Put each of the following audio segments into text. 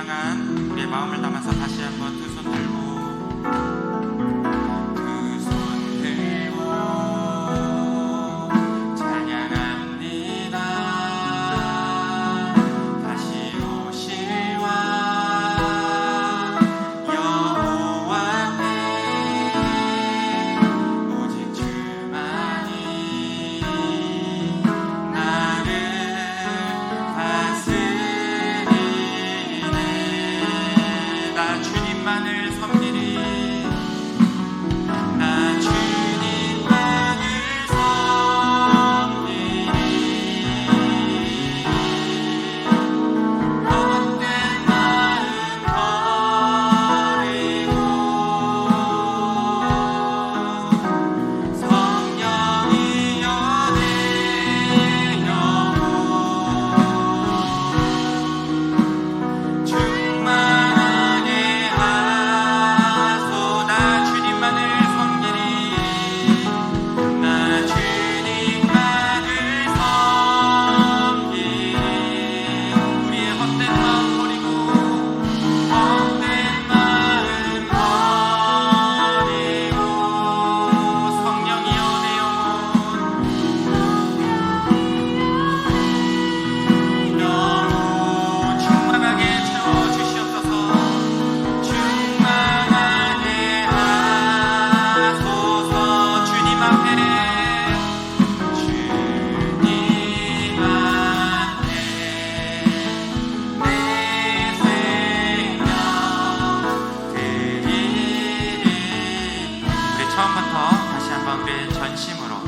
향한 우리의 마음을 담아서 다시 한번 두 손 들고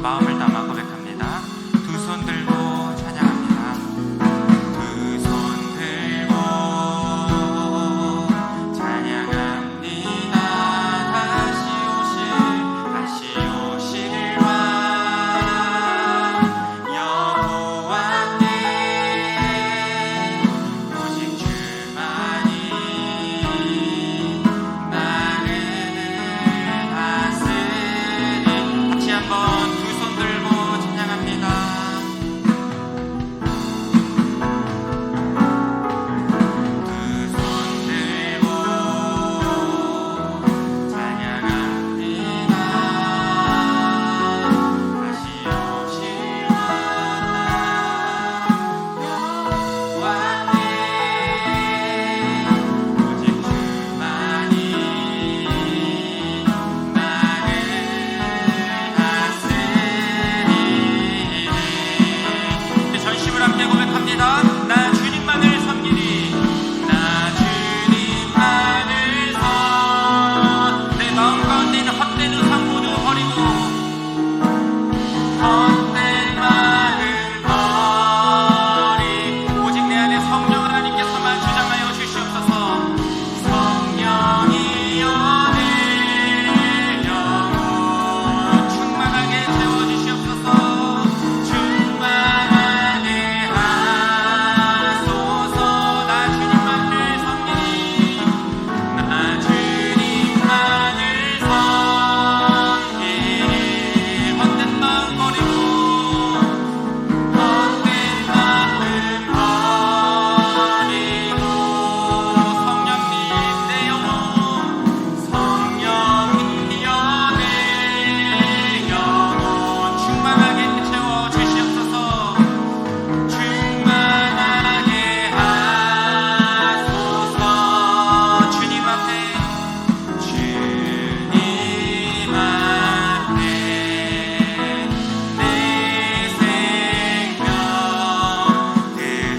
마음을 담아 고백합니다. 두 손 들고 찬양합니다. 두 손 들고 찬양합니다. 다시 오실 왕 여호와께 오직 주만이 나를 다스리.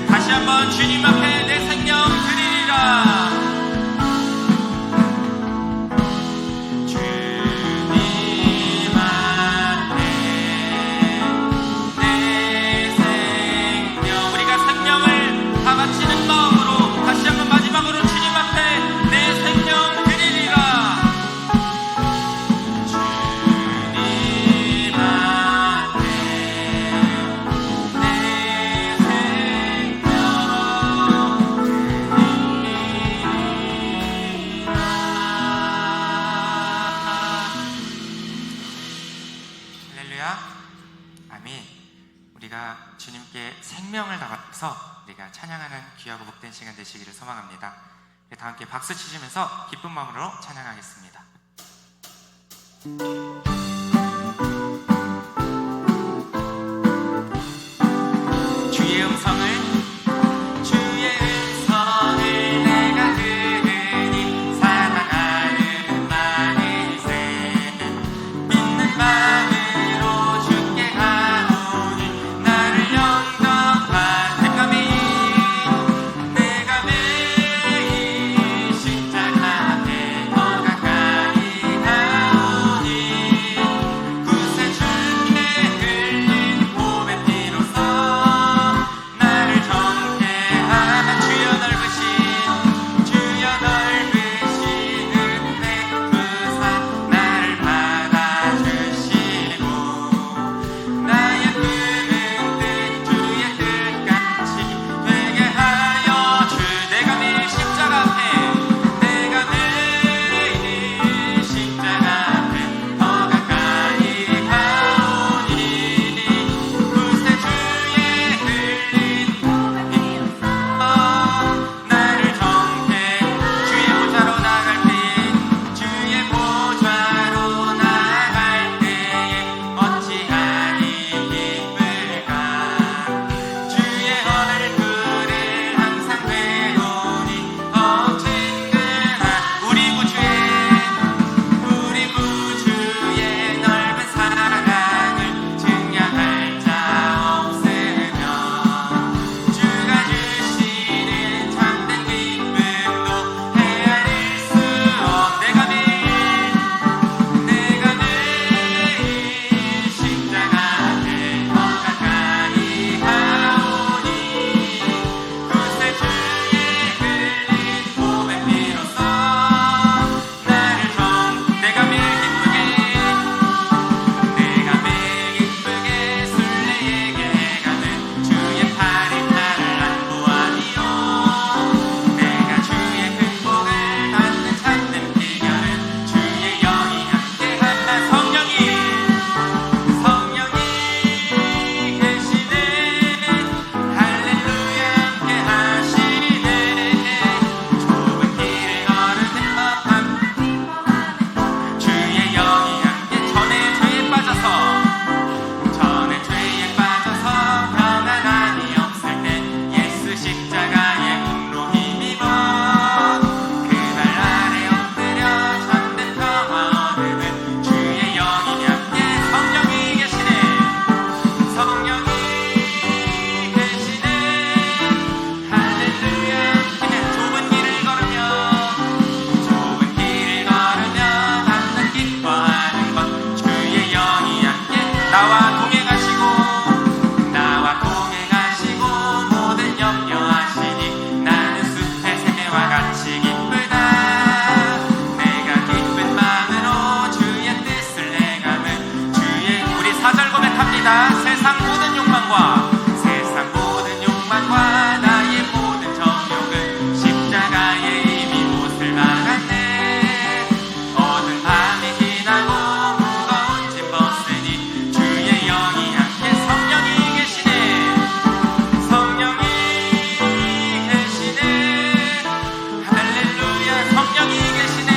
같이 한번 주님 앞에 내 생명 드리리라. 주님 앞에 내 생명, 우리가 생명을 다 바치는 마음으로 다시 한번 마지막으로 주님 앞에 내 생명 드리리라. 주님 앞에 내 생명 아멘. 우리가 주님께 생명을 담아서 우리가 찬양하는 귀하고 복된 시간 되시기를 소망합니다. 다 함께 박수 치시면서 기쁜 마음으로 찬양하겠습니다. 주의 음성을 내가 들으니 사랑하는 만일세 믿는 마음으로 주께 하오니 나를 영접한 내가 매일 십자가 앞에 더 가까이 가오니 구세 주께 흘린 고백 피로써 나를 정케하는 주여 넓으신 은혜 부사 나를 받아주시고 나의 푸른 뜻 주의 뜻같이 되게 하여 주 내가 매일 십자가 앞에 더 가까이 가오니 구세 주의 흘린 나를 정케 주의 보좌로 나갈 때에 어찌하니 기쁠까 주의 얼굴을 항상 배우니 더욱 친근한 우리 구주의 넓은 사랑을 증량할 자 없으며 주가 주시는 참된 기쁨도 헤아릴 수 없 내가 매일 십자가 앞에 더 가까이 가오니 구세 주의 흘린 고백 피로써 나를 내가 매일 기쁘게 순례에게 가는 주의 팔이 나를 안보하니요 내가 주의 큰 복을 받는 참된 비결은 주의 영이 함께하는 성령이 계시네 할렐루야 함께 하시네 좁은 길을 걸으며 주의 영이 함께 전에 죄에 빠져서 평안함이 없을 때 예수 십자가의 공로 힘입어 그발 아래 엎드려 참된 평화 얻음은 주의 영이 함께 성령이 계시네 할렐루야 함께 좁은 길을 걸으며 받는 기뻐하는 것 주의 영이 함께 나와 동행하시고 모든 염려하시니 나는 숲의 새와 같이 기쁘다 내가 기쁜 마음으로 주의 뜻을 행하면 우리 4절 고백합니다. 세상 모든 욕망과 나의 모든 정욕은 십자가에 이미 못을 박았네 어두운 밤이 지나고 무거운 짐 벗으니 주의 영이 함께 성령이 계시네 할렐루야 성령이 계시네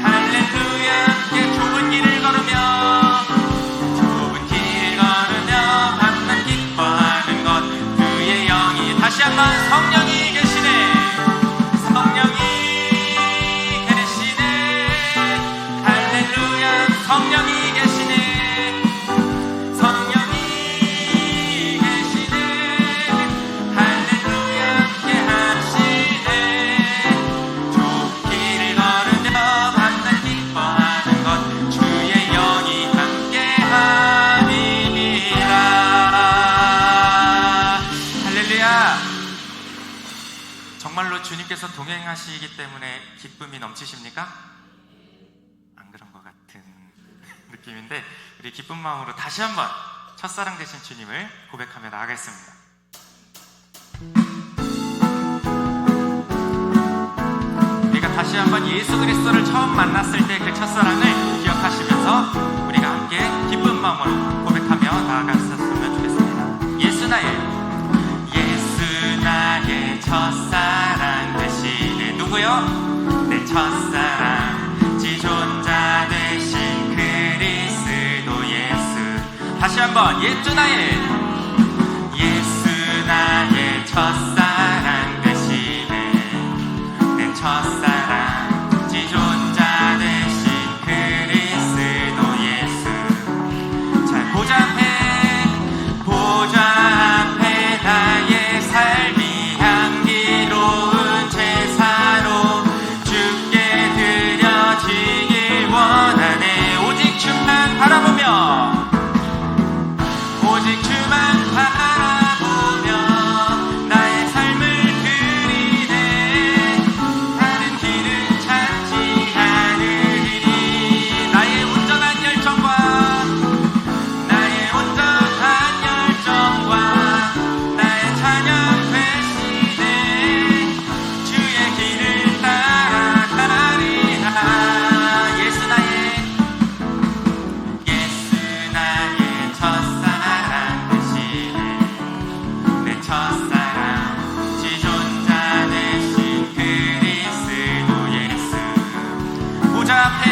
할렐루야 함께 좁은 길을 걸으며 받는 기뻐하는 것 그의 영이 다시 한번 성령이 계시네 할렐루야 성령이 계시네 할렐루야 함께 하시네 좁은 길을 걸으며 받는 기뻐하는 것 주의 영이 함께 하리라 할렐루야 정말로 주님께서 동행하시기 때문에 기쁨이 넘치십니까? 안 그런 것 같은 느낌인데 우리 기쁜 마음으로 다시 한번 첫사랑 되신 주님을 고백하며 나아가겠습니다. 우리가 다시 한번 예수 그리스도를 처음 만났을 때 그 첫사랑을 기억하시면서 우리가 함께 기쁜 마음으로 고백하며 나아갔었으면 좋겠습니다. 예수 나의 첫사랑 지존자 되신 그리스도 예수. 다시 한번 예수 나의 첫사랑 되시네. 내 첫사랑 지존자 되신 그리스도 예수. 자, 보좌 앞에 나의 삶이 향기로운 제사로 주께 드려지길 원하네. 오직 주만 바라보며 오직 주만 바라보며 나의 삶을 드리네. 다른 길은 찾지 않으리니. 나의 온전한 열정과 나의 온전한 열정과 나의 찬양 되시네. 주의 길을 따라가리라. 예수 나의 첫사랑 되시네. 내 첫사랑 지존자 되신 그리스도 예수. 보좌 앞에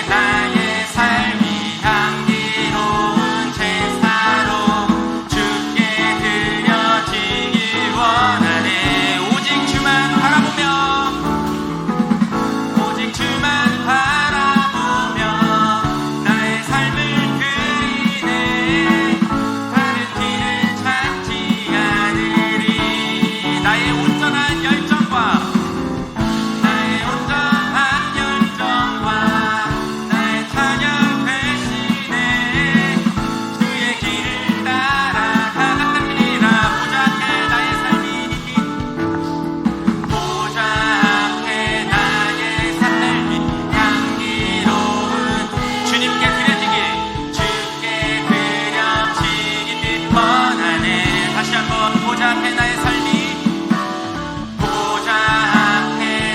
나의 삶이 향기로운 제사로 주께 드려지길 원하네. 오직 주만 바라보며 오직 주만 바라보며 나의 삶을 드리네. 다른 길을 찾지 않으리. 나의 온전한 열정과 나의 온전한 열정과 나의 찬양 되시네. 주의 길을 따라가리라. 보좌 앞에 나의 삶이 향기로운 주님께 드려지길 원하네. 다시 한번 보좌 앞에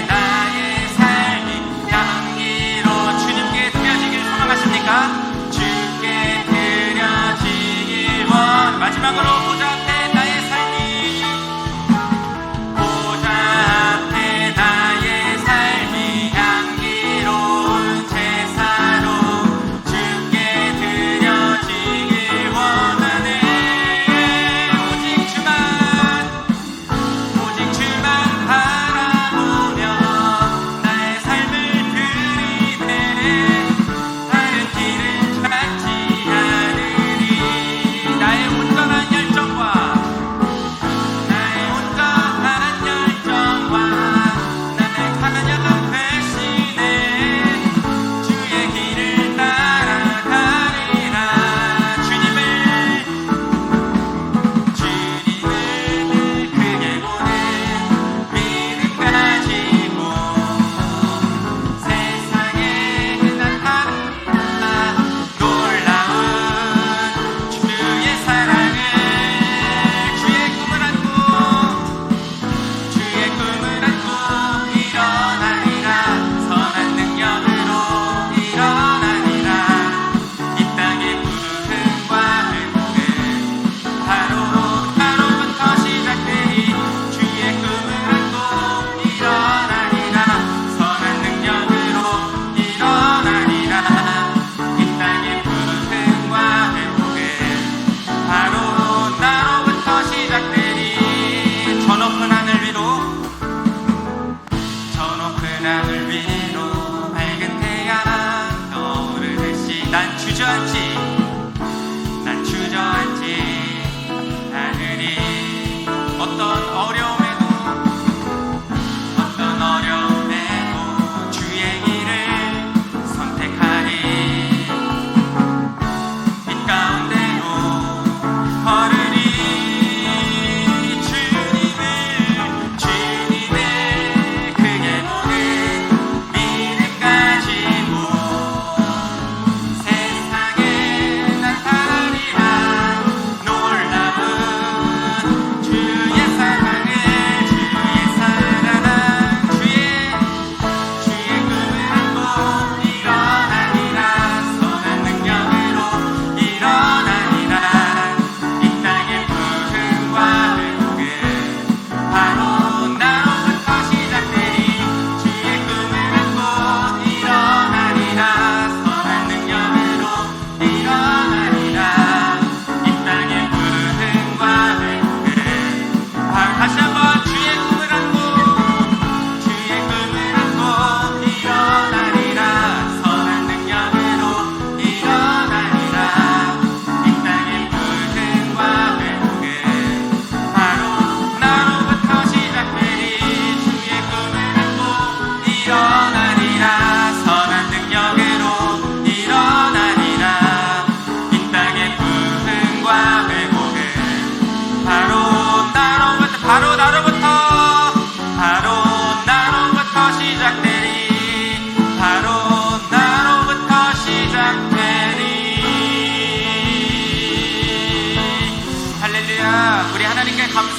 나의 삶이 향기로 주님께 드려지길 소망하십니까? 주께 드려지길 원. 마지막으로 보좌 앞에 나의 삶이 향기로운 제사로 주께 드려지길 원하네. 오직 주만 바라보며 나의 삶을 드리네. 다른 길은 찾지 않으리. 나의 온전한 열정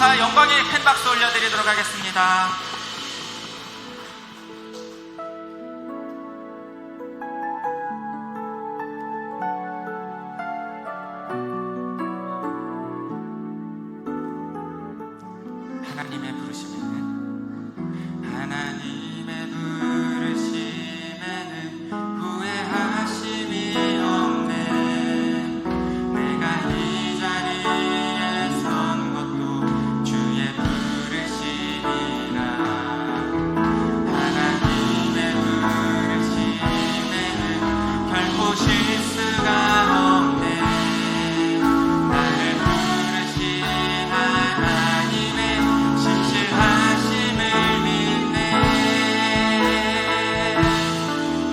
자, 영광의 큰 박수 올려드리도록 하겠습니다. 하나님의 부르심에는 후회하심이 없네. 내가 이 자리에 선 것도 주의 부르심이라. 하나님의 부르심에는 결코 실수가 없네. 나를 부르신 하나님의 신실하심을 믿네.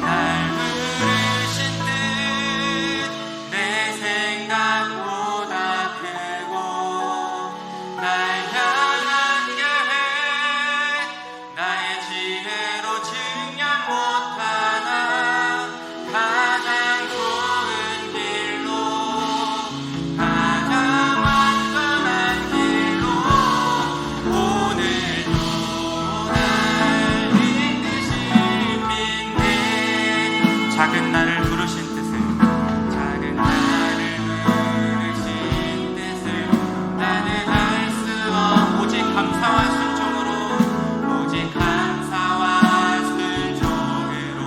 날 부르신 뜻 내 생각보다 크고, 날 향한 계획 나의 지혜로 증량 못하나. 가장 좋은 길로, 가장 완전한 길로 오늘도 날 이끄신 믿네. 작은 나를 부르신 뜻을, 작은 나를 부르신 뜻을 나는 알 수 오직 감사와 순종으로, 오직 감사와 순종으로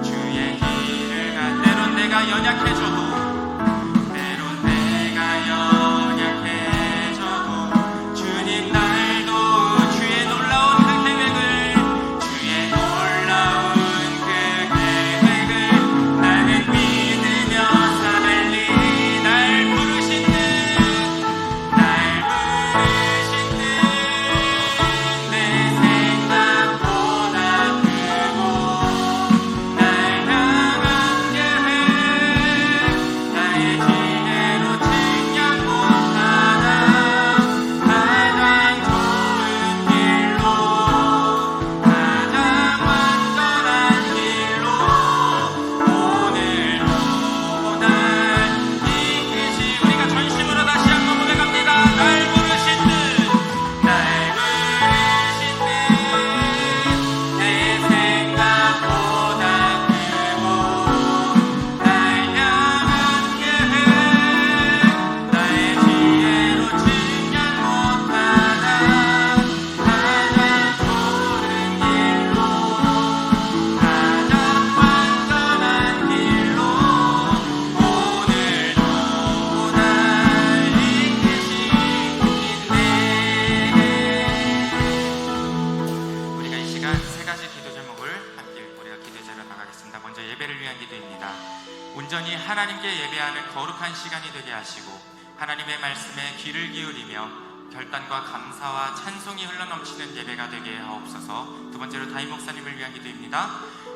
주의 길을 가. 때론 내가 연약해져도, 때론 내가 연약해져도 주님 날도 주의 놀라운 그 계획을, 주의 놀라운 그 계획을 나는 믿으며 살리. 날 부르신 뜻, 날 부르신 뜻 내 생각보다 크고, 날 향한 계획 나의 지혜로 증량 못하나. 가장 좋은 길로, 가장 완전한 길로 오늘도 날 이끄시. 우리가 전심으로 다시 한번 고백합니다. 날 부르신 뜻, 날 부르신 뜻 내 생각보다 크고, 날 향한 계획 나의 지혜로 증량 못하나. 가장 좋은 길로, 가장 완전한 길로 오늘도 날 이끄시고 있네. 우리가 이 시간 세 가지 기도 제목을 함께 우리가 기도 제로 나가겠습니다. 먼저 예배를 위한 기도입니다. 온전히 하나님께 예배하는 거룩한 시간이 되게 하시고, 하나님의 말씀에 귀를 기울이며 결단과 감사와 찬송이 흘러넘치는 예배가 되게 하옵소서. 두 번째로 다임 목사님을 위한 기도입니다.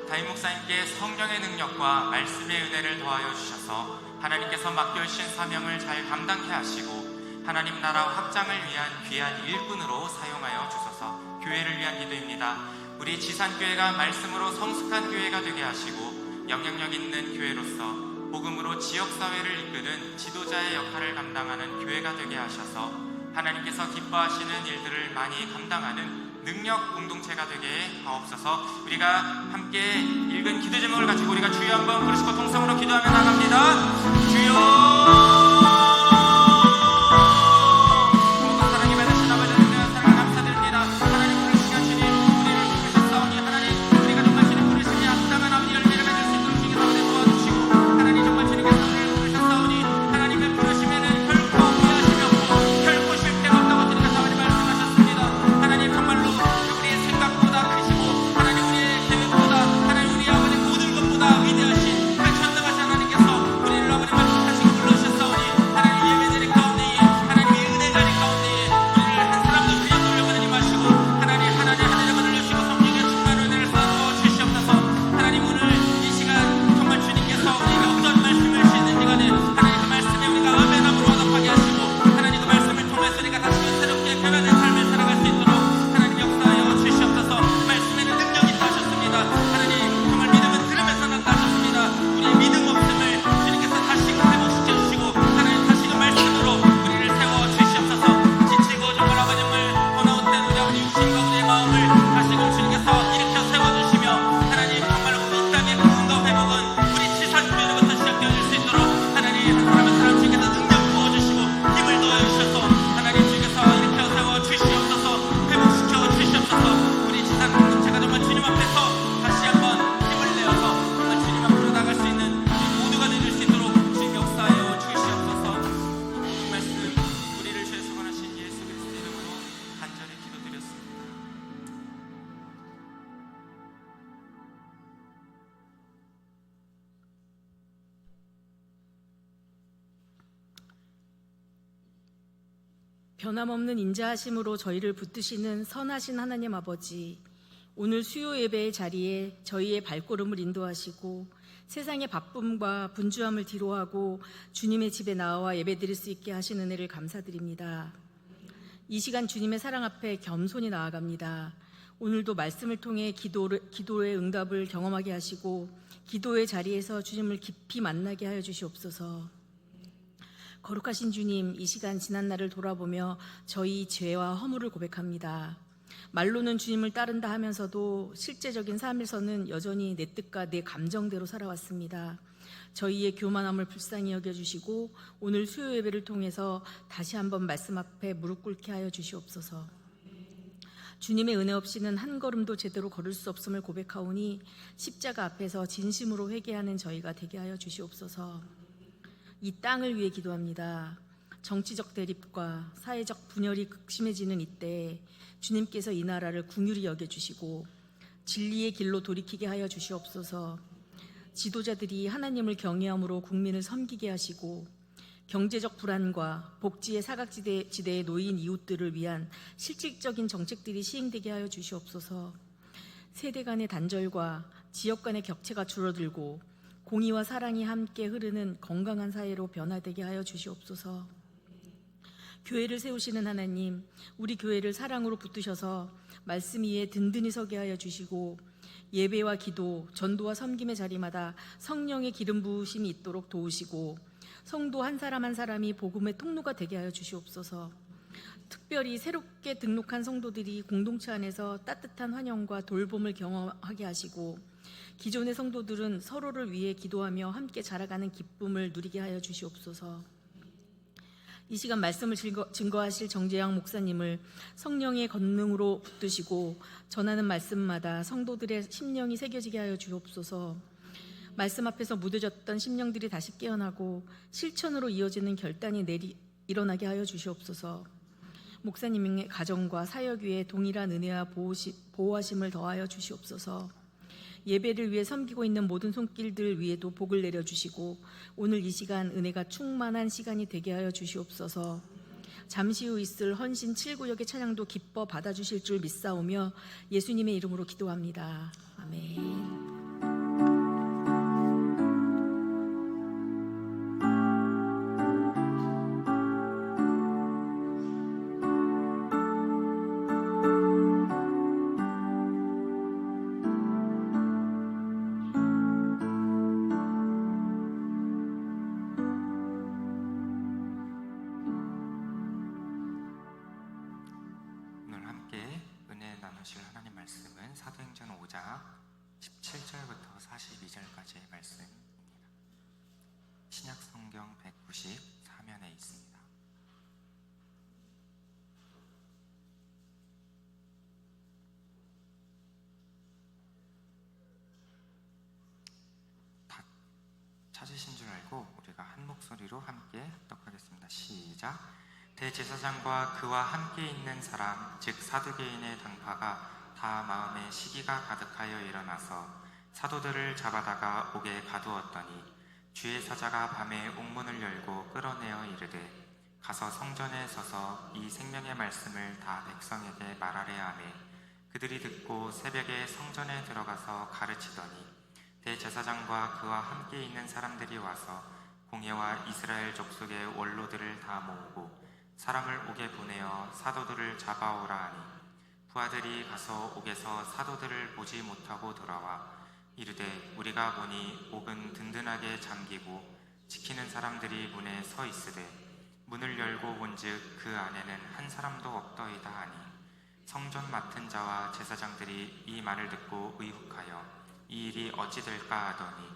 다임 목사님께 성령의 능력과 말씀의 은혜를 더하여 주셔서 하나님께서 맡겨주신 사명을 잘 감당케 하시고, 하나님 나라 확장을 위한 귀한 일꾼으로 사용하여 주소서. 교회를 위한 기도입니다. 우리 지산교회가 말씀으로 성숙한 교회가 되게 하시고, 영향력 있는 교회로서 복음으로 지역사회를 이끄는 지도자의 역할을 감당하는 교회가 되게 하셔서 하나님께서 기뻐하시는 일들을 많이 감당하는 능력 공동체가 되게 하옵소서. 우리가 함께 읽은 기도 제목을 가지고 우리가 주여 한번 부르시고 통성으로 기도하며 나갑니다. 주여. 하나님 우리 아버지 모든 것보다 위대하신 펼쳐나가신 하나님께서 우리를 아버지 변함없는 인자하심으로 저희를 붙드시는 선하신 하나님 아버지, 오늘 수요 예배의 자리에 저희의 발걸음을 인도하시고 세상의 바쁨과 분주함을 뒤로하고 주님의 집에 나와 예배드릴 수 있게 하신 은혜를 감사드립니다. 이 시간 주님의 사랑 앞에 겸손히 나아갑니다. 오늘도 말씀을 통해 기도의 응답을 경험하게 하시고 기도의 자리에서 주님을 깊이 만나게 하여 주시옵소서. 거룩하신 주님, 이 시간 지난 날을 돌아보며 저희 죄와 허물을 고백합니다. 말로는 주님을 따른다 하면서도 실제적인 삶에서는 여전히 내 뜻과 내 감정대로 살아왔습니다. 저희의 교만함을 불쌍히 여겨주시고 오늘 수요 예배를 통해서 다시 한번 말씀 앞에 무릎 꿇게 하여 주시옵소서. 주님의 은혜 없이는 한 걸음도 제대로 걸을 수 없음을 고백하오니 십자가 앞에서 진심으로 회개하는 저희가 되게 하여 주시옵소서. 이 땅을 위해 기도합니다. 정치적 대립과 사회적 분열이 극심해지는 이때 주님께서 이 나라를 긍휼히 여겨주시고 진리의 길로 돌이키게 하여 주시옵소서. 지도자들이 하나님을 경외함으로 국민을 섬기게 하시고 경제적 불안과 복지의 사각지대에 놓인 이웃들을 위한 실질적인 정책들이 시행되게 하여 주시옵소서. 세대 간의 단절과 지역 간의 격차가 줄어들고 공의와 사랑이 함께 흐르는 건강한 사회로 변화되게 하여 주시옵소서. 교회를 세우시는 하나님, 우리 교회를 사랑으로 붙드셔서 말씀 위에 든든히 서게 하여 주시고 예배와 기도, 전도와 섬김의 자리마다 성령의 기름 부으심이 있도록 도우시고 성도 한 사람 한 사람이 복음의 통로가 되게 하여 주시옵소서. 특별히 새롭게 등록한 성도들이 공동체 안에서 따뜻한 환영과 돌봄을 경험하게 하시고 기존의 성도들은 서로를 위해 기도하며 함께 자라가는 기쁨을 누리게 하여 주시옵소서. 이 시간 말씀을 증거하실 정재영 목사님을 성령의 권능으로 붙드시고 전하는 말씀마다 성도들의 심령이 새겨지게 하여 주옵소서. 말씀 앞에서 무뎌졌던 심령들이 다시 깨어나고 실천으로 이어지는 결단이 일어나게 하여 주시옵소서. 목사님의 가정과 사역 위에 동일한 은혜와 보호하심을 더하여 주시옵소서. 예배를 위해 섬기고 있는 모든 손길들 위에도 복을 내려주시고 오늘 이 시간 은혜가 충만한 시간이 되게 하여 주시옵소서. 잠시 후 있을 헌신 7구역의 찬양도 기뻐 받아주실 줄 믿사오며 예수님의 이름으로 기도합니다. 아멘. 하나님 말씀은 사도행전 5장 17절부터 42절까지의 말씀입니다. 신약성경 194면에 있습니다. 다 찾으신 줄 알고 우리가 한 목소리로 함께 합독하겠습니다. 시작. 대제사장과 그와 함께 있는 사람 즉 사두개인의 당파가 다 마음에 시기가 가득하여 일어나서 사도들을 잡아다가 옥에 가두었더니 주의 사자가 밤에 옥문을 열고 끌어내어 이르되 가서 성전에 서서 이 생명의 말씀을 다 백성에게 말하려 하매 그들이 듣고 새벽에 성전에 들어가서 가르치더니 대제사장과 그와 함께 있는 사람들이 와서 공회와 이스라엘 족속의 원로들을 다 모으고 사람을 옥에 보내어 사도들을 잡아오라 하니 부하들이 가서 옥에서 사도들을 보지 못하고 돌아와 이르되 우리가 보니 옥은 든든하게 잠기고 지키는 사람들이 문에 서 있으되 문을 열고 본즉 그 안에는 한 사람도 없더이다 하니 성전 맡은 자와 제사장들이 이 말을 듣고 의혹하여 이 일이 어찌 될까 하더니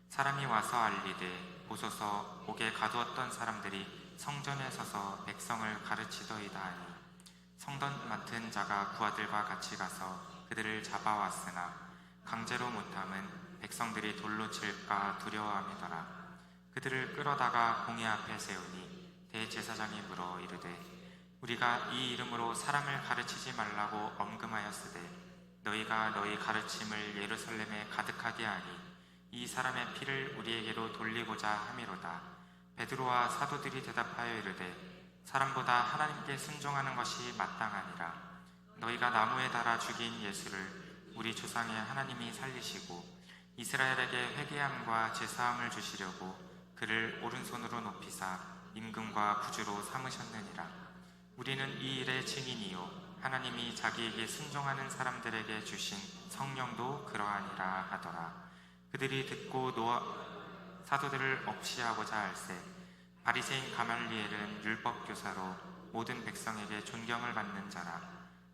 사람이 와서 알리되 보소서 옥에 가두었던 사람들이 성전에 서서 백성을 가르치더이다 하니 성전 맡은 자가 부하들과 같이 가서 그들을 잡아왔으나 강제로 못함은 백성들이 돌로 칠까 두려워함이더라. 그들을 끌어다가 공회 앞에 세우니 대제사장이 물어 이르되 우리가 이 이름으로 사람을 가르치지 말라고 엄금하였으되 너희가 너희 가르침을 예루살렘에 가득하게 하니 이 사람의 피를 우리에게로 돌리고자 함이로다. 베드로와 사도들이 대답하여 이르되 사람보다 하나님께 순종하는 것이 마땅하니라. 너희가 나무에 달아 죽인 예수를 우리 조상의 하나님이 살리시고 이스라엘에게 회개함과 제사함을 주시려고 그를 오른손으로 높이사 임금과 구주로 삼으셨느니라. 우리는 이 일의 증인이요 하나님이 자기에게 순종하는 사람들에게 주신 성령도 그러하니라 하더라. 그들이 듣고 사도들을 없이하고자 할세 바리새인 가말리엘은 율법 교사로 모든 백성에게 존경을 받는 자라.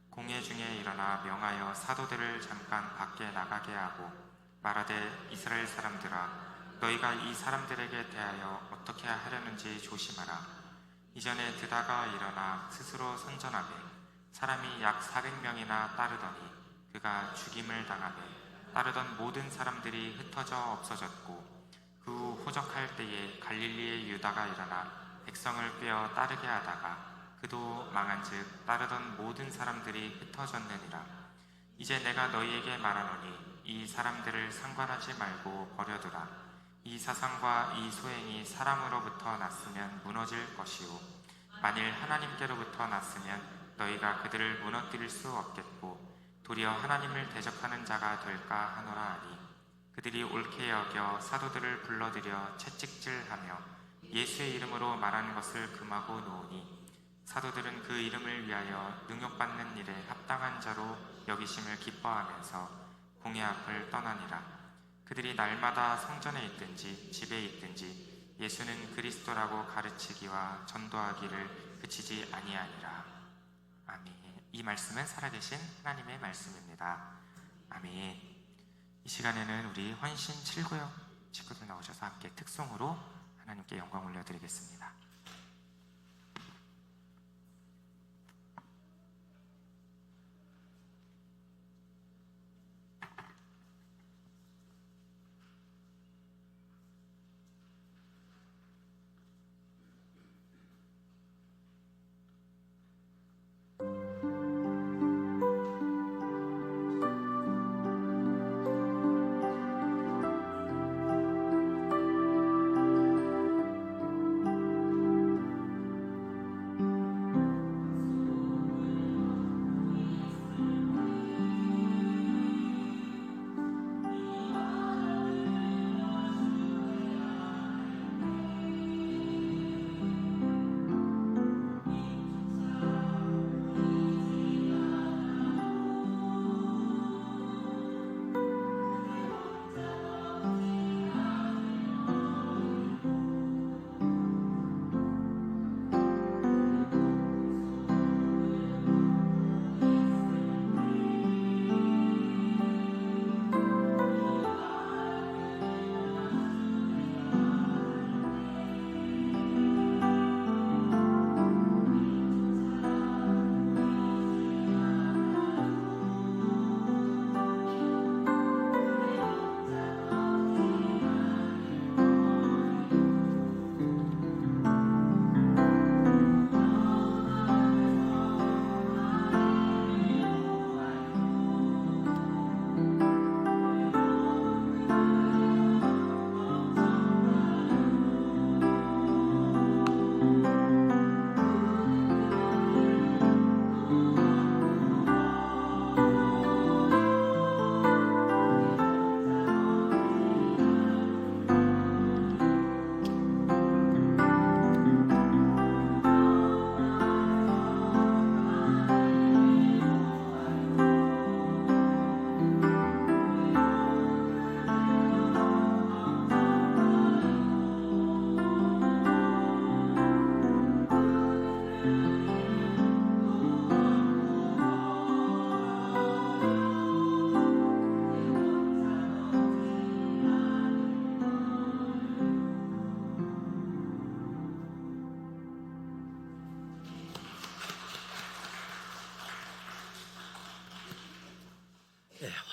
공회 중에 일어나 명하여 사도들을 잠깐 밖에 나가게 하고 말하되 이스라엘 사람들아 너희가 이 사람들에게 대하여 어떻게 하려는지 조심하라. 이전에 드다가 일어나 스스로 선전하되 사람이 약 400명이나 따르더니 그가 죽임을 당하되 따르던 모든 사람들이 흩어져 없어졌고 그 후 호적할 때에 갈릴리의 유다가 일어나 백성을 꿰어 따르게 하다가 그도 망한즉 따르던 모든 사람들이 흩어졌느니라. 이제 내가 너희에게 말하노니 이 사람들을 상관하지 말고 버려두라. 이 사상과 이 소행이 사람으로부터 났으면 무너질 것이요 만일 하나님께로부터 났으면 너희가 그들을 무너뜨릴 수 없겠고 도리어 하나님을 대적하는 자가 될까 하노라 하니 그들이 옳게 여겨 사도들을 불러들여 채찍질하며 예수의 이름으로 말하는 것을 금하고 놓으니 사도들은 그 이름을 위하여 능욕받는 일에 합당한 자로 여기심을 기뻐하면서 공회 앞을 떠나니라. 그들이 날마다 성전에 있든지 집에 있든지 예수는 그리스도라고 가르치기와 전도하기를 그치지 아니하니라. 아멘. 이 말씀은 살아계신 하나님의 말씀입니다. 아멘. 이 시간에는 우리 헌신 7구역 친구들 나오셔서 함께 특송으로 하나님께 영광 올려드리겠습니다.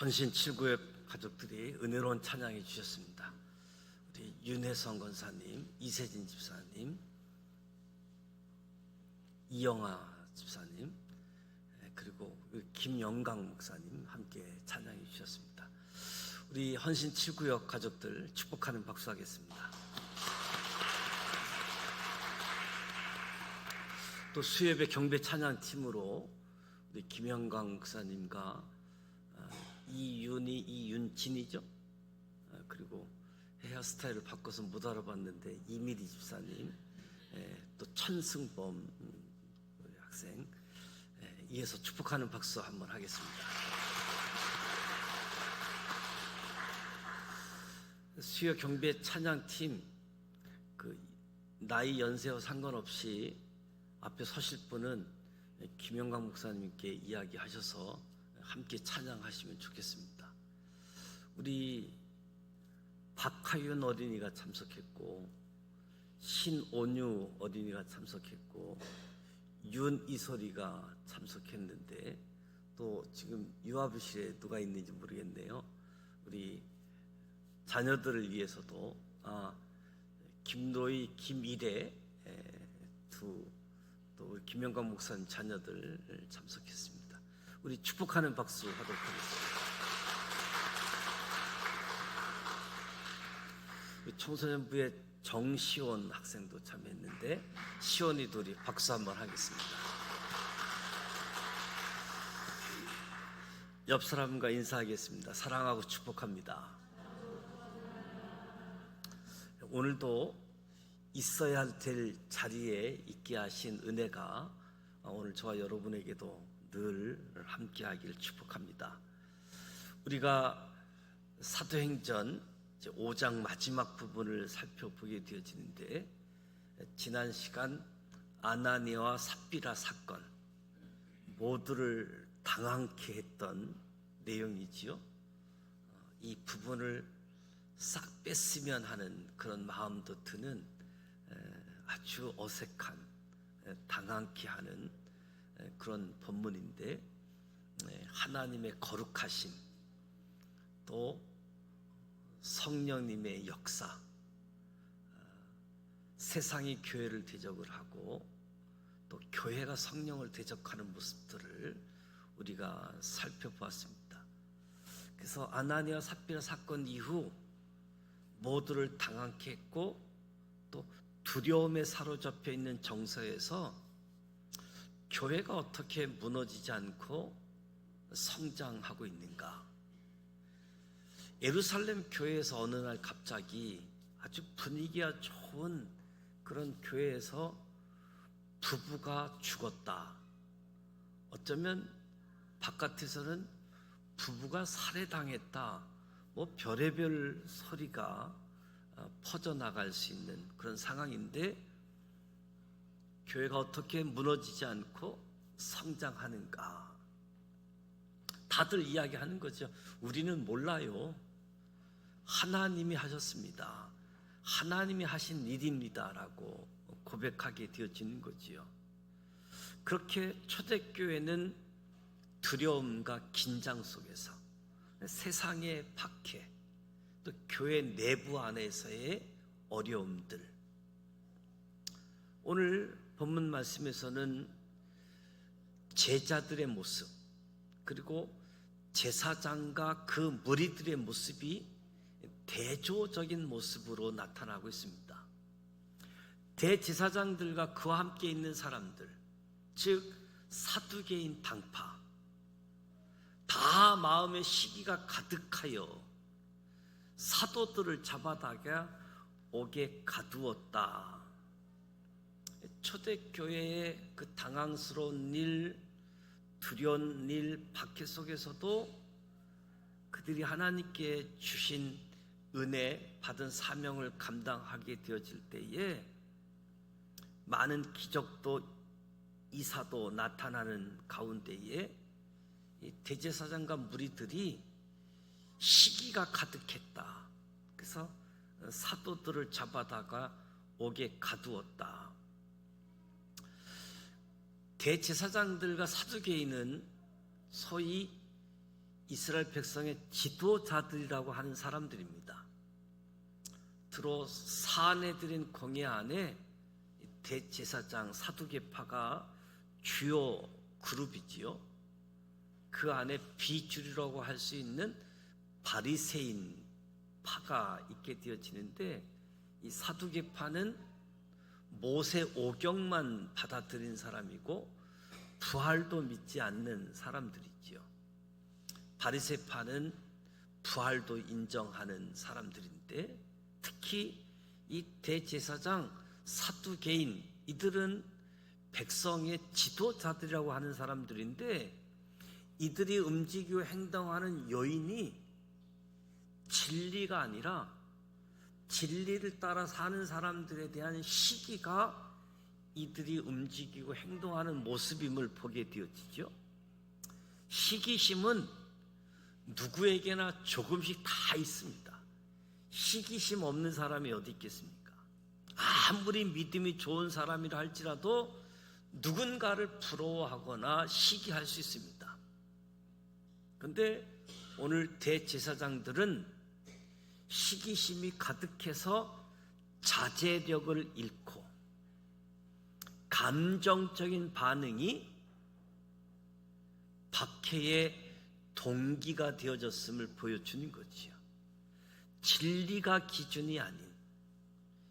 헌신 7구역 가족들이 은혜로운 찬양해 주셨습니다. 우리 윤혜성 권사님, 이세진 집사님, 이영아 집사님, 그리고 김영강 목사님 함께 찬양해 주셨습니다. 우리 헌신 7구역 가족들 축복하는 박수 하겠습니다. 또 수협의 경배 찬양팀으로 우리 김영광 목사님과 이윤진이죠. 그리고 헤어스타일을 바꿔서 못 알아봤는데 이미리 집사님, 또 천승범 우리 학생, 이어서 축복하는 박수 한번 하겠습니다. 수요 경배 찬양팀, 그 나이 연세와 상관없이 앞에 서실 분은 김영광 목사님께 이야기하셔서 함께 찬양하시면 좋겠습니다. 우리 박하윤 어린이가 참석했고, 신온유 어린이가 참석했고, 윤이소리가 참석했는데, 또 지금 유아부실에 누가 있는지 모르겠네요. 우리 자녀들을 위해서도 김로희, 김일애 또 우리 김영광 목사님 자녀들 참석했습니다. 우리 축복하는 박수 하도록 하겠습니다. 우리 청소년부의 정시원 학생도 참여했는데, 시원이도 우리 박수 한번 하겠습니다. 옆 사람과 인사하겠습니다. 사랑하고 축복합니다. 오늘도 있어야 될 자리에 있게 하신 은혜가 오늘 저와 여러분에게도 늘 함께하기를 축복합니다. 우리가 사도행전 5장 마지막 부분을 살펴보게 되어지는데, 지난 시간 아나니아와 삽비라 사건, 모두를 당황케 했던 내용이지요. 이 부분을 싹 뺐으면 하는 그런 마음도 드는 아주 어색한, 당황케 하는 그런 본문인데, 하나님의 거룩하심, 또 성령님의 역사, 세상이 교회를 대적을 하고 또 교회가 성령을 대적하는 모습들을 우리가 살펴보았습니다. 그래서 아나니아 삽비라 사건 이후 모두를 당황케 했고, 또 두려움에 사로잡혀 있는 정서에서 교회가 어떻게 무너지지 않고 성장하고 있는가. 예루살렘 교회에서 어느 날 갑자기 아주 분위기가 좋은 그런 교회에서 부부가 죽었다. 어쩌면 바깥에서는 부부가 살해당했다, 뭐 별의별 소리가 퍼져나갈 수 있는 그런 상황인데, 교회가 어떻게 무너지지 않고 성장하는가. 다들 이야기하는 거죠. 우리는 몰라요. 하나님이 하셨습니다. 하나님이 하신 일입니다라고 고백하게 되어지는 거지요. 그렇게 초대교회는 두려움과 긴장 속에서, 세상의 박해, 또 교회 내부 안에서의 어려움들, 오늘 본문 말씀에서는 제자들의 모습, 그리고 제사장과 그 무리들의 모습이 대조적인 모습으로 나타나고 있습니다. 대제사장들과 그와 함께 있는 사람들, 즉 사두개인 당파, 다 마음의 시기가 가득하여 사도들을 잡아다가 옥에 가두었다. 초대교회의 그 당황스러운 일, 두려운 일, 박해 속에서도 그들이 하나님께 주신 은혜, 받은 사명을 감당하게 되어질 때에 많은 기적도 이사도 나타나는 가운데에 이 대제사장과 무리들이 시기가 가득했다. 그래서 사도들을 잡아다가 옥에 가두었다. 대제사장들과 사두개인은 소위 이스라엘 백성의 지도자들이라고 하는 사람들입니다. 주로 사내들인 공회 안에 대제사장 사두개파가 주요 그룹이지요. 그 안에 비주류라고 할 수 있는 바리새인 파가 있게 되어지는데, 이 사두개파는 모세 오경만 받아들인 사람이고 부활도 믿지 않는 사람들이지요. 바리새파는 부활도 인정하는 사람들인데, 특히 이 대제사장 사두개인, 이들은 백성의 지도자들이라고 하는 사람들인데, 이들이 움직이고 행동하는 요인이 진리가 아니라 진리를 따라 사는 사람들에 대한 시기가 이들이 움직이고 행동하는 모습임을 보게 되어지죠. 시기심은 누구에게나 조금씩 다 있습니다. 시기심 없는 사람이 어디 있겠습니까? 아무리 믿음이 좋은 사람이라 할지라도 누군가를 부러워하거나 시기할 수 있습니다. 그런데 오늘 대제사장들은 시기심이 가득해서 자제력을 잃고 감정적인 반응이 박해의 동기가 되어졌음을 보여주는 거지요. 진리가 기준이 아닌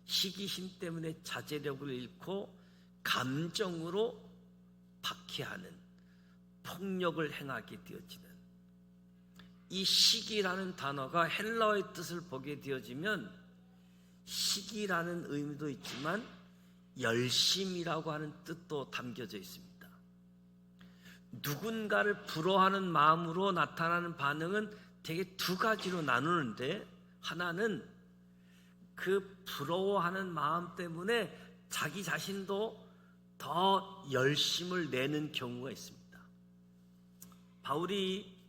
시기심 때문에 자제력을 잃고 감정으로 박해하는, 폭력을 행하게 되어지는, 이 시기라는 단어가 헬라어의 뜻을 보게 되어지면 시기라는 의미도 있지만 열심이라고 하는 뜻도 담겨져 있습니다. 누군가를 부러워하는 마음으로 나타나는 반응은 되게 두 가지로 나누는데, 하나는 그 부러워하는 마음 때문에 자기 자신도 더 열심을 내는 경우가 있습니다. 바울이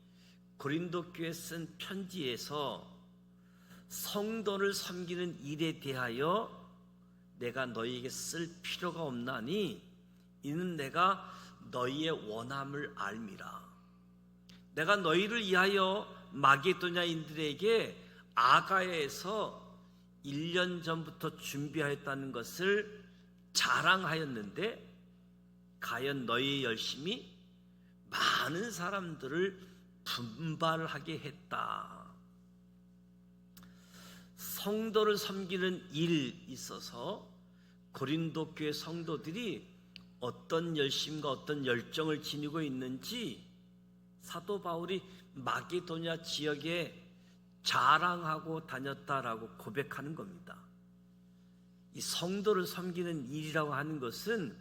고린도 교회에 쓴 편지에서 성도를 섬기는 일에 대하여 내가 너희에게 쓸 필요가 없나니 이는 내가 너희의 원함을 알미라. 내가 너희를 위하여 마게도냐인들에게 아가야에서 1년 전부터 준비하였다는 것을 자랑하였는데, 과연 너희의 열심이 많은 사람들을 분발하게 했다. 성도를 섬기는 일에 있어서 고린도 교회 성도들이 어떤 열심과 어떤 열정을 지니고 있는지 사도 바울이 마게도냐 지역에 자랑하고 다녔다라고 고백하는 겁니다. 이 성도를 섬기는 일이라고 하는 것은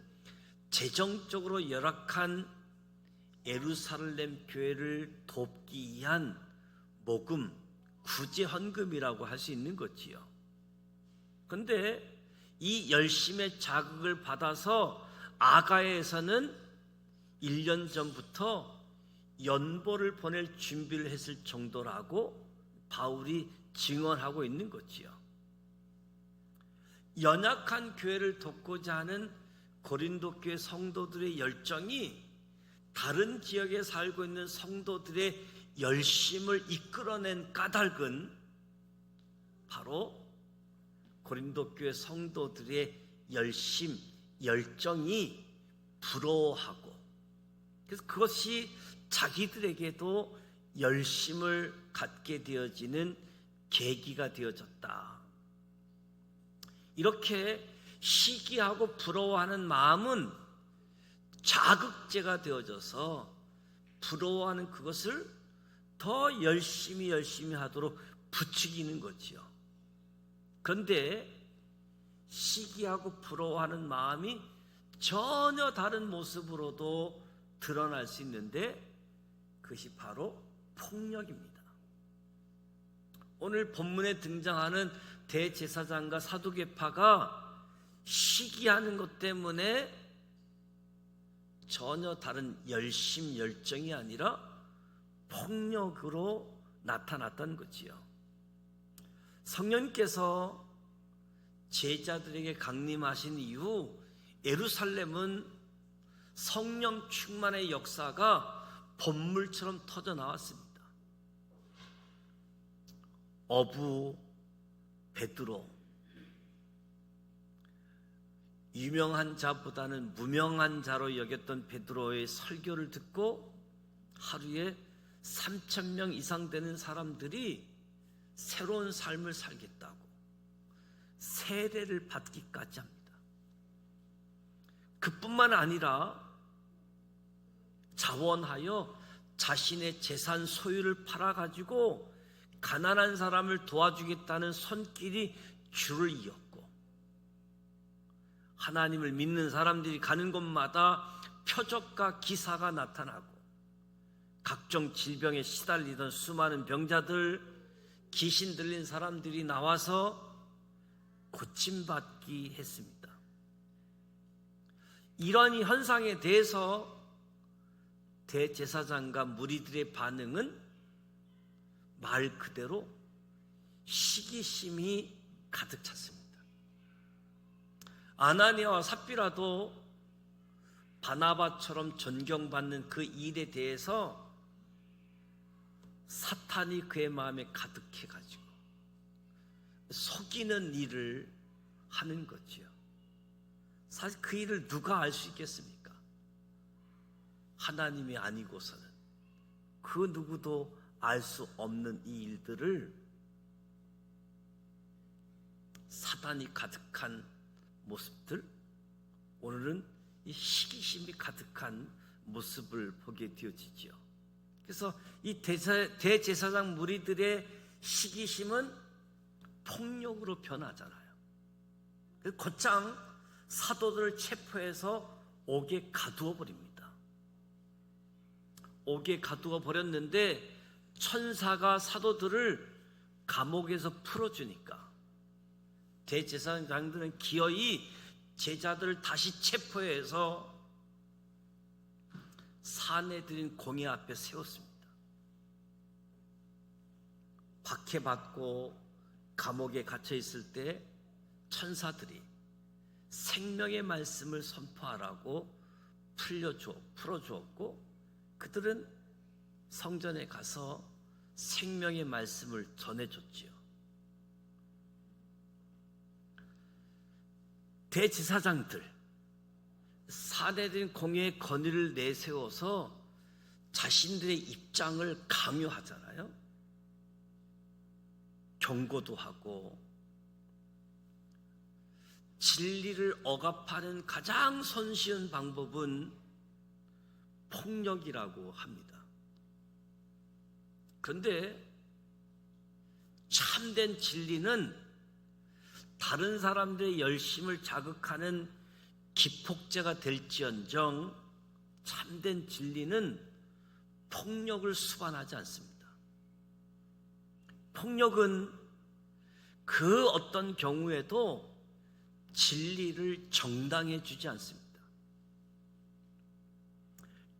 재정적으로 열악한 예루살렘 교회를 돕기 위한 모금, 구제 헌금이라고 할 수 있는 거지요. 그런데 이 열심의 자극을 받아서 아가야에서는 1년 전부터 연보를 보낼 준비를 했을 정도라고 바울이 증언하고 있는 거지요. 연약한 교회를 돕고자 하는 고린도 교회 성도들의 열정이 다른 지역에 살고 있는 성도들의 열심을 이끌어낸 까닭은 바로 고린도 교회 성도들의 열심, 열정이 부러워하고, 그래서 그것이 자기들에게도 열심을 갖게 되어지는 계기가 되어졌다. 이렇게 시기하고 부러워하는 마음은 자극제가 되어져서 부러워하는 그것을 더 열심히 하도록 부추기는 거지요. 그런데 시기하고 부러워하는 마음이 전혀 다른 모습으로도 드러날 수 있는데, 그것이 바로 폭력입니다. 오늘 본문에 등장하는 대제사장과 사두개파가 시기하는 것 때문에 전혀 다른 열심, 열정이 아니라 폭력으로 나타났던 거지요. 성령께서 제자들에게 강림하신 이후 예루살렘은 성령 충만의 역사가 번물처럼 터져 나왔습니다. 어부 베드로, 유명한 자보다는 무명한 자로 여겼던 베드로의 설교를 듣고 하루에 3,000명 이상 되는 사람들이 새로운 삶을 살겠다고 세례를 받기까지 합니다. 그뿐만 아니라 자원하여 자신의 재산 소유를 팔아가지고 가난한 사람을 도와주겠다는 손길이 줄을 이었고, 하나님을 믿는 사람들이 가는 곳마다 표적과 기사가 나타나고, 각종 질병에 시달리던 수많은 병자들, 귀신 들린 사람들이 나와서 고침받기 했습니다. 이러한 현상에 대해서 대제사장과 무리들의 반응은 말 그대로 시기심이 가득 찼습니다. 아나니아와 삽비라도 바나바처럼 존경받는 그 일에 대해서 사탄이 그의 마음에 가득해가지고 속이는 일을 하는 거지요. 사실 그 일을 누가 알 수 있겠습니까? 하나님이 아니고서는 그 누구도 알 수 없는 이 일들을 사단이 가득한 모습들, 오늘은 이 시기심이 가득한 모습을 보게 되어지죠. 그래서 이 대제사장 무리들의 시기심은 폭력으로 변하잖아요. 곧장 사도들을 체포해서 옥에 가두어 버립니다. 옥에 가두어 버렸는데 천사가 사도들을 감옥에서 풀어주니까 대제사장들은 기어이 제자들을 다시 체포해서 사내들인 공회 앞에 세웠습니다. 박해받고 감옥에 갇혀 있을 때 천사들이 생명의 말씀을 선포하라고 풀어주었고, 그들은 성전에 가서 생명의 말씀을 전해줬지요. 대제사장들, 사내들인 공회의 권위를 내세워서 자신들의 입장을 강요하잖아요. 경고도 하고, 진리를 억압하는 가장 손쉬운 방법은 폭력이라고 합니다. 그런데 참된 진리는 다른 사람들의 열심을 자극하는 기폭제가 될지언정 참된 진리는 폭력을 수반하지 않습니다. 폭력은 그 어떤 경우에도 진리를 정당해 주지 않습니다.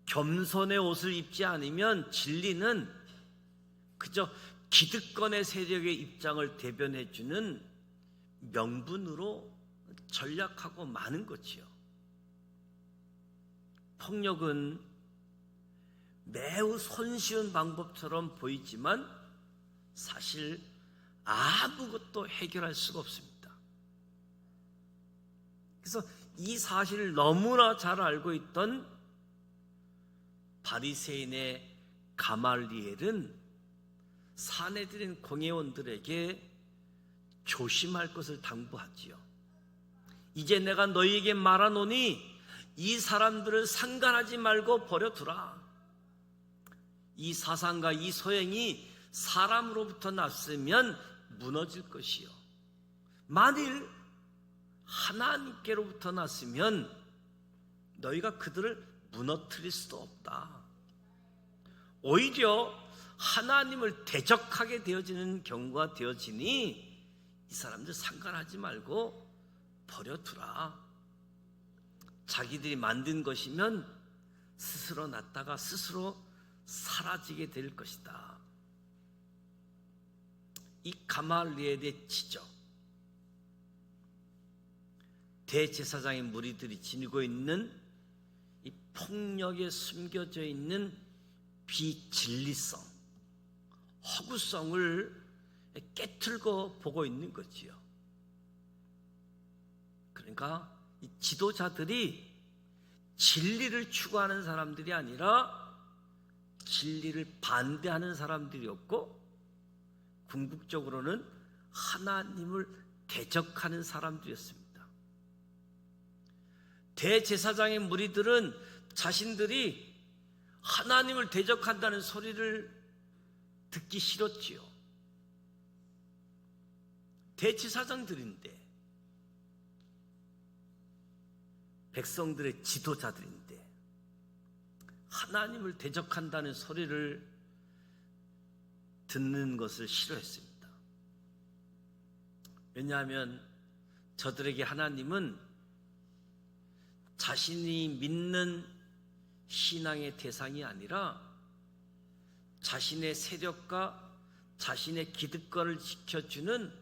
겸손의 옷을 입지 않으면 진리는 그저 기득권의 세력의 입장을 대변해 주는 명분으로 전략하고 마는 거지요. 폭력은 매우 손쉬운 방법처럼 보이지만 사실 아무것도 해결할 수가 없습니다. 그래서 이 사실을 너무나 잘 알고 있던 바리새인의 가말리엘은 사내들인 공회원들에게 조심할 것을 당부하지요. 이제 내가 너희에게 말하노니 이 사람들을 상관하지 말고 버려두라. 이 사상과 이 소행이 사람으로부터 났으면 무너질 것이요, 만일 하나님께로부터 났으면 너희가 그들을 무너뜨릴 수도 없다. 오히려 하나님을 대적하게 되어지는 경우가 되어지니 이 사람들 상관하지 말고 버려두라. 자기들이 만든 것이면 스스로 났다가 스스로 사라지게 될 것이다. 이 가말리엘의 지적, 대제사장의 무리들이 지니고 있는 이 폭력에 숨겨져 있는 비진리성, 허구성을 깨틀고 보고 있는 거지요. 그러니까 이 지도자들이 진리를 추구하는 사람들이 아니라 진리를 반대하는 사람들이었고, 궁극적으로는 하나님을 대적하는 사람들이었습니다. 대제사장의 무리들은 자신들이 하나님을 대적한다는 소리를 듣기 싫었지요. 대제사장들인데, 백성들의 지도자들인데 하나님을 대적한다는 소리를 듣는 것을 싫어했습니다. 왜냐하면 저들에게 하나님은 자신이 믿는 신앙의 대상이 아니라 자신의 세력과 자신의 기득권을 지켜주는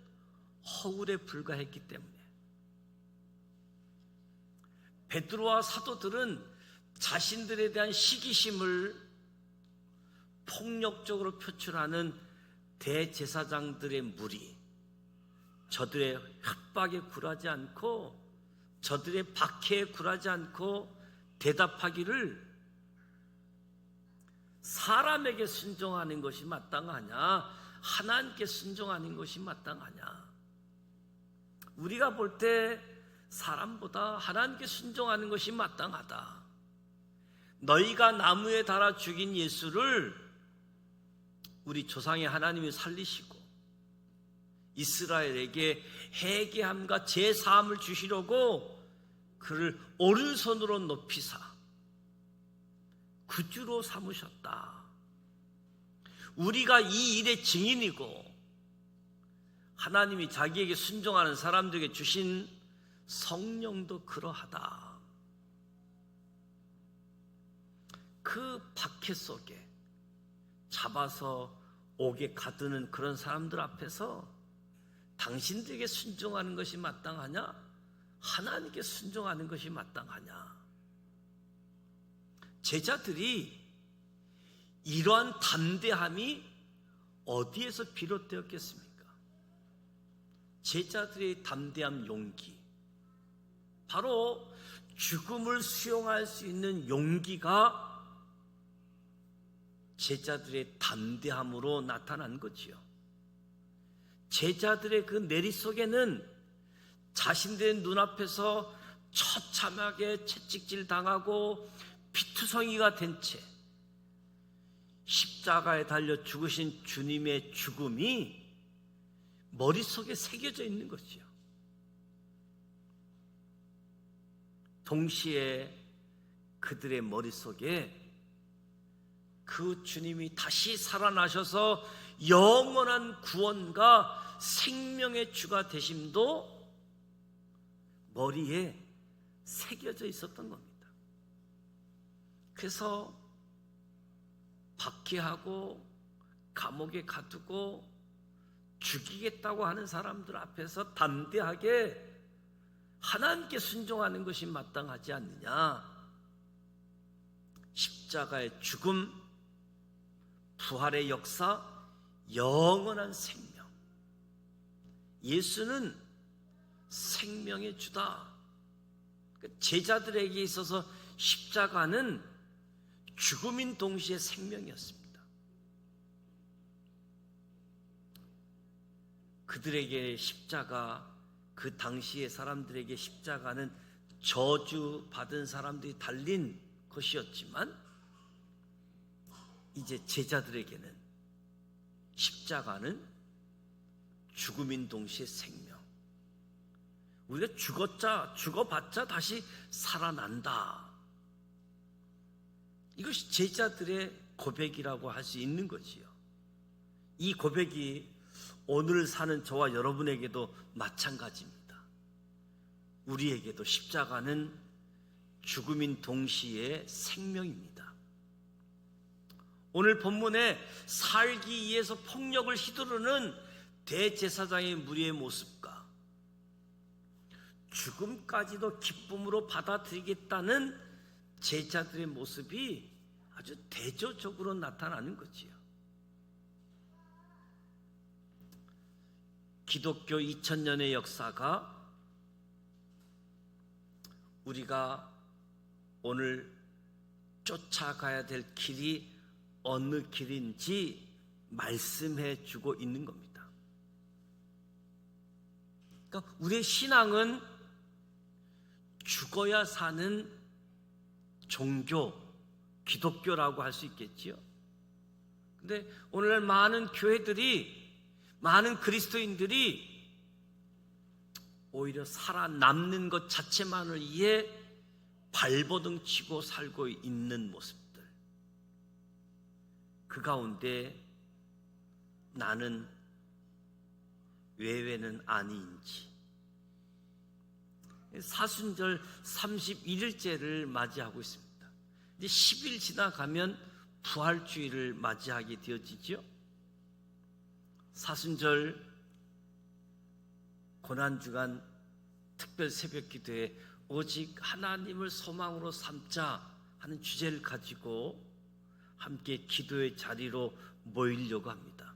허울에 불과했기 때문에, 베드로와 사도들은 자신들에 대한 시기심을 폭력적으로 표출하는 대제사장들의 무리, 저들의 협박에 굴하지 않고, 저들의 박해에 굴하지 않고 대답하기를, 사람에게 순종하는 것이 마땅하냐, 하나님께 순종하는 것이 마땅하냐. 우리가 볼 때 사람보다 하나님께 순종하는 것이 마땅하다. 너희가 나무에 달아 죽인 예수를 우리 조상의 하나님이 살리시고 이스라엘에게 회개함과 제사함을 주시려고 그를 오른손으로 높이사 구주로 삼으셨다. 우리가 이 일의 증인이고 하나님이 자기에게 순종하는 사람들에게 주신 성령도 그러하다. 그 박해 속에 잡아서 옥에 가두는 그런 사람들 앞에서 당신들에게 순종하는 것이 마땅하냐, 하나님께 순종하는 것이 마땅하냐. 제자들이 이러한 담대함이 어디에서 비롯되었겠습니까? 제자들의 담대함, 용기, 바로 죽음을 수용할 수 있는 용기가 제자들의 담대함으로 나타난 거지요. 제자들의 그 내리 속에는 자신들의 눈앞에서 처참하게 채찍질 당하고 피투성이가 된 채 십자가에 달려 죽으신 주님의 죽음이 머릿속에 새겨져 있는 것이요. 동시에 그들의 머릿속에 그 주님이 다시 살아나셔서 영원한 구원과 생명의 주가 되심도 머리에 새겨져 있었던 겁니다. 그래서 박해하고 감옥에 가두고 죽이겠다고 하는 사람들 앞에서 담대하게 하나님께 순종하는 것이 마땅하지 않느냐. 십자가의 죽음, 부활의 역사, 영원한 생명. 예수는 생명의 주다. 제자들에게 있어서 십자가는 죽음인 동시에 생명이었습니다. 그들에게 십자가, 그 당시의 사람들에게 십자가는 저주받은 사람들이 달린 것이었지만, 이제 제자들에게는 십자가는 죽음인 동시에 생명. 우리가 죽어봤자 다시 살아난다. 이것이 제자들의 고백이라고 할 수 있는 거지요. 이 고백이 오늘 사는 저와 여러분에게도 마찬가지입니다. 우리에게도 십자가는 죽음인 동시에 생명입니다. 오늘 본문에 살기 위해서 폭력을 휘두르는 대제사장의 무리의 모습과 죽음까지도 기쁨으로 받아들이겠다는 제자들의 모습이 아주 대조적으로 나타나는 거지요. 기독교 2000년의 역사가 우리가 오늘 쫓아가야 될 길이 어느 길인지 말씀해 주고 있는 겁니다. 그러니까 우리의 신앙은 죽어야 사는 종교, 기독교라고 할 수 있겠지요. 근데 오늘날 많은 교회들이, 많은 그리스도인들이 오히려 살아남는 것 자체만을 위해 발버둥 치고 살고 있는 모습들, 그 가운데 나는 외외는 아니인지, 사순절 31일째를 맞이하고 있습니다. 이제 10일 지나가면 부활주일을 맞이하게 되어지죠. 사순절 고난주간 특별 새벽기도에 오직 하나님을 소망으로 삼자 하는 주제를 가지고 함께 기도의 자리로 모이려고 합니다.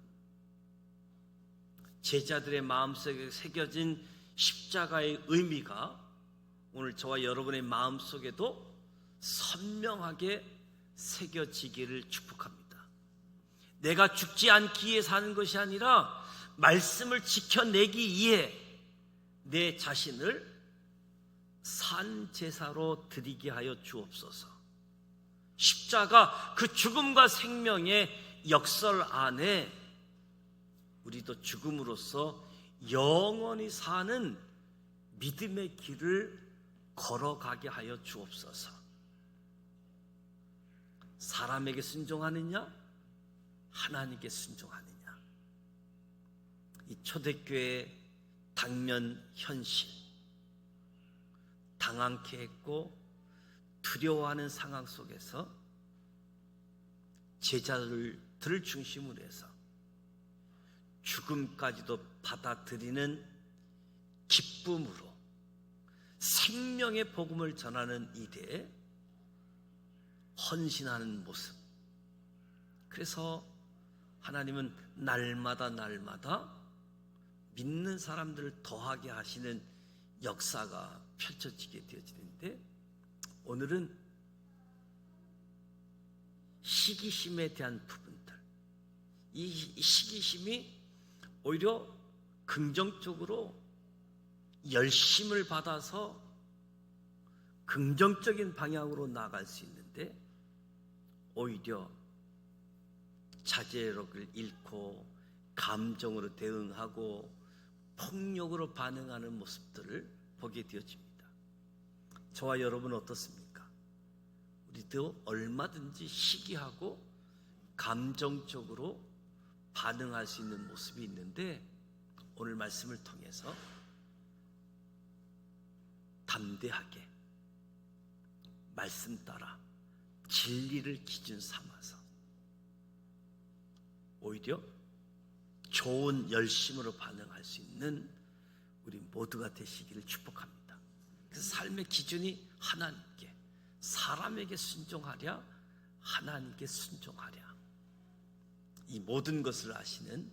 제자들의 마음속에 새겨진 십자가의 의미가 오늘 저와 여러분의 마음속에도 선명하게 새겨지기를 축복합니다. 내가 죽지 않기 위해 사는 것이 아니라 말씀을 지켜내기 위해 내 자신을 산제사로 드리게 하여 주옵소서. 십자가, 그 죽음과 생명의 역설 안에 우리도 죽음으로써 영원히 사는 믿음의 길을 걸어가게 하여 주옵소서. 사람에게 순종하느냐, 하나님께 순종하느냐, 이 초대교회의 당면 현실, 당황케 했고 두려워하는 상황 속에서 제자들을 중심으로 해서 죽음까지도 받아들이는 기쁨으로 생명의 복음을 전하는 이대에 헌신하는 모습. 그래서 하나님은 날마다 믿는 사람들을 더하게 하시는 역사가 펼쳐지게 되어지는데, 오늘은 시기심에 대한 부분들, 이 시기심이 오히려 긍정적으로 열심을 받아서 긍정적인 방향으로 나아갈 수 있는데, 오히려 자제력을 잃고 감정으로 대응하고 폭력으로 반응하는 모습들을 보게 되어집니다. 저와 여러분은 어떻습니까? 우리도 얼마든지 시기하고 감정적으로 반응할 수 있는 모습이 있는데, 오늘 말씀을 통해서 담대하게 말씀 따라 진리를 기준 삼아서 오히려 좋은 열심으로 반응할 수 있는 우리 모두가 되시기를 축복합니다. 그래서 삶의 기준이 하나님께, 사람에게 순종하랴, 하나님께 순종하랴, 이 모든 것을 아시는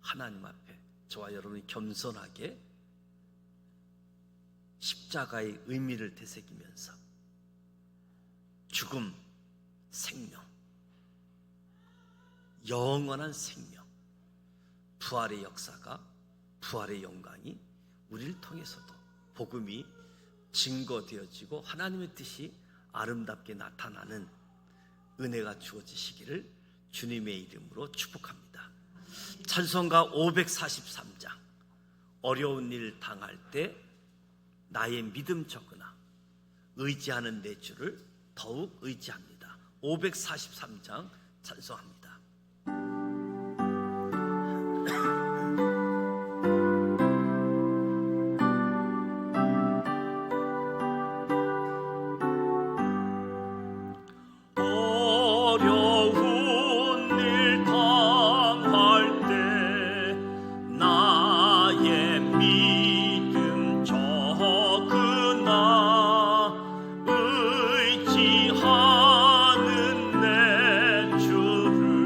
하나님 앞에 저와 여러분이 겸손하게 십자가의 의미를 되새기면서 죽음, 생명, 영원한 생명, 부활의 역사가, 부활의 영광이 우리를 통해서도 복음이 증거되어지고 하나님의 뜻이 아름답게 나타나는 은혜가 주어지시기를 주님의 이름으로 축복합니다. 찬송가 543장, 어려운 일 당할 때 나의 믿음 적으나 의지하는 내 주를 더욱 의지합니다. 543장 찬송합니다. 의지하는 내 주를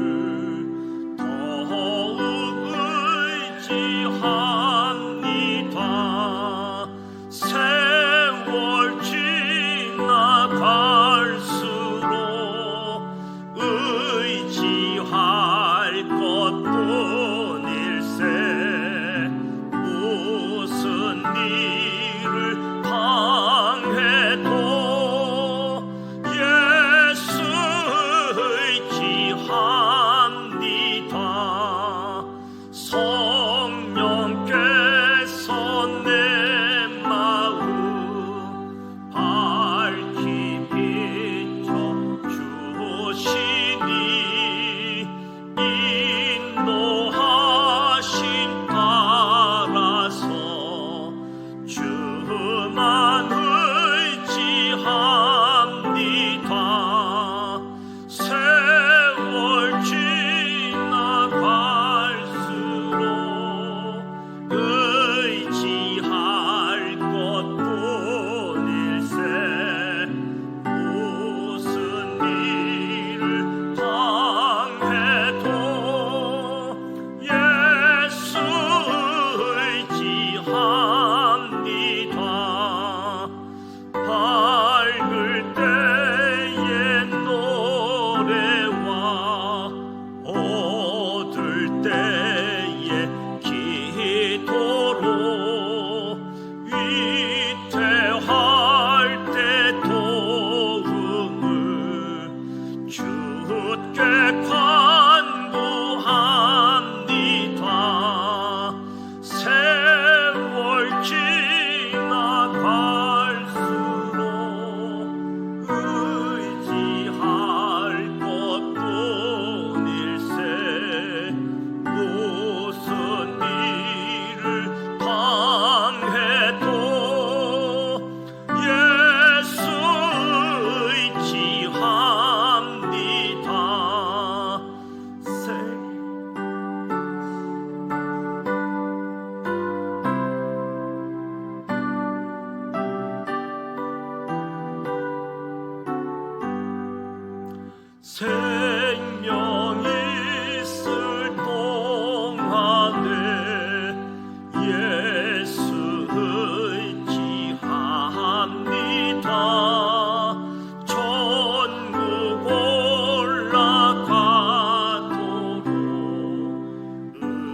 생명이 있을 동안에 예수 의지합니다. 천국 올라가도록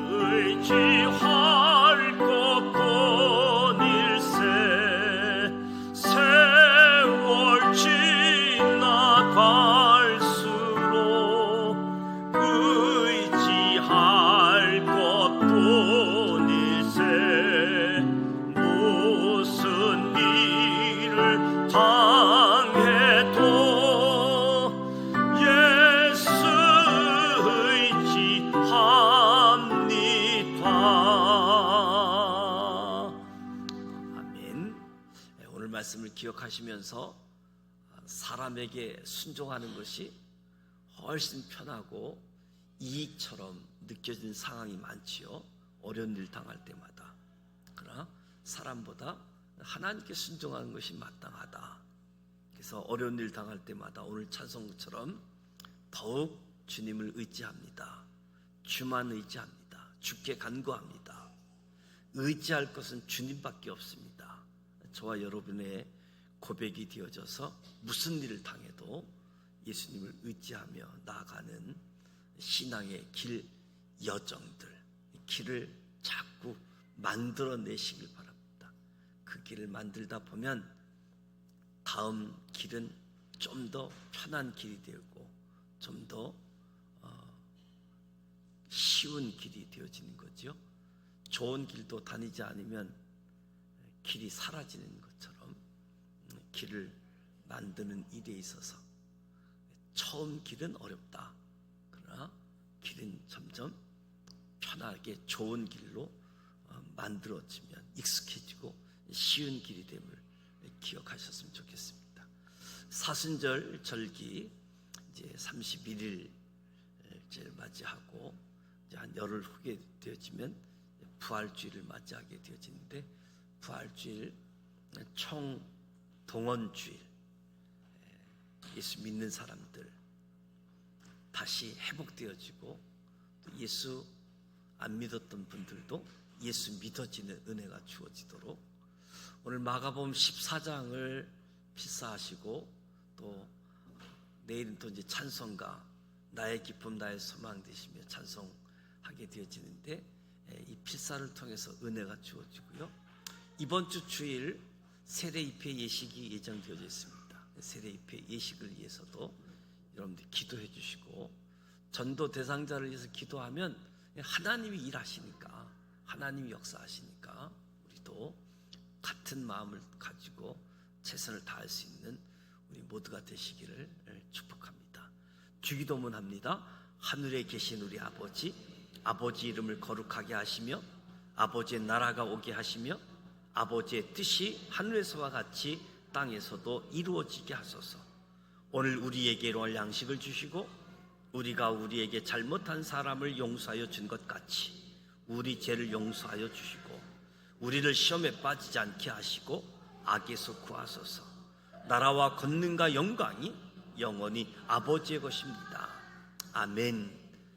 의지할 것뿐 일세. 세월 지나갈수록 의지할 것뿐 일세. 무슨 일을 당해도 예수 의지합니다. 아멘. 오늘 말씀을 기억하시면서 사람에게 순종하는 것이 훨씬 편하고 이익처럼 느껴지는 상황이 많지요. 어려운 일 당할 때마다. 그러나 사람보다 하나님께 순종하는 것이 마땅하다. 그래서 어려운 일 당할 때마다 오늘 찬송처럼 더욱 주님을 의지합니다. 주만 의지합니다. 주께 간구합니다. 의지할 것은 주님밖에 없습니다. 저와 여러분의 고백이 되어져서 무슨 일을 당해도 예수님을 의지하며 나아가는 신앙의 길 여정들, 길을 자꾸 만들어내시길 바랍니다. 그 길을 만들다 보면 다음 길은 좀 더 편한 길이 되고 좀 더 쉬운 길이 되어지는 거죠. 좋은 길도 다니지 않으면 길이 사라지는 것처럼 길을 만드는 일에 있어서 처음 길은 어렵다. 그러나 길은 점점 편하게 좋은 길로 만들어지면 익숙해지고 쉬운 길이 됨을 기억하셨으면 좋겠습니다. 사순절 절기 이제 31일째를 맞이하고 이제 한 열흘 후에 되어지면 부활주일을 맞이하게 되어지는데, 부활주일 총 동원주일, 예수 믿는 사람들 다시 회복되어지고 또 예수 안 믿었던 분들도 예수 믿어지는 은혜가 주어지도록 오늘 마가복음 14장을 필사하시고 또 내일은 또 이제 찬송가 나의 기쁨 나의 소망 되시며 찬송하게 되어지는데, 이 필사를 통해서 은혜가 주어지고요. 이번 주 주일 세례 입회 예식이 예정되어져 있습니다. 세례 입회 예식을 위해서도 여러분들 기도해 주시고, 전도 대상자를 위해서 기도하면 하나님이 일하시니까, 하나님이 역사하시니까 우리도 같은 마음을 가지고 최선을 다할 수 있는 우리 모두가 되시기를 축복합니다. 주기도문 합니다. 하늘에 계신 우리 아버지, 아버지 이름을 거룩하게 하시며 아버지의 나라가 오게 하시며 아버지의 뜻이 하늘에서와 같이 땅에서도 이루어지게 하소서. 오늘 우리에게 일용할 양식을 주시고 우리가 우리에게 잘못한 사람을 용서하여 준 것 같이 우리 죄를 용서하여 주시고 우리를 시험에 빠지지 않게 하시고 악에서 구하소서. 나라와 권능과 영광이 영원히 아버지의 것입니다. 아멘.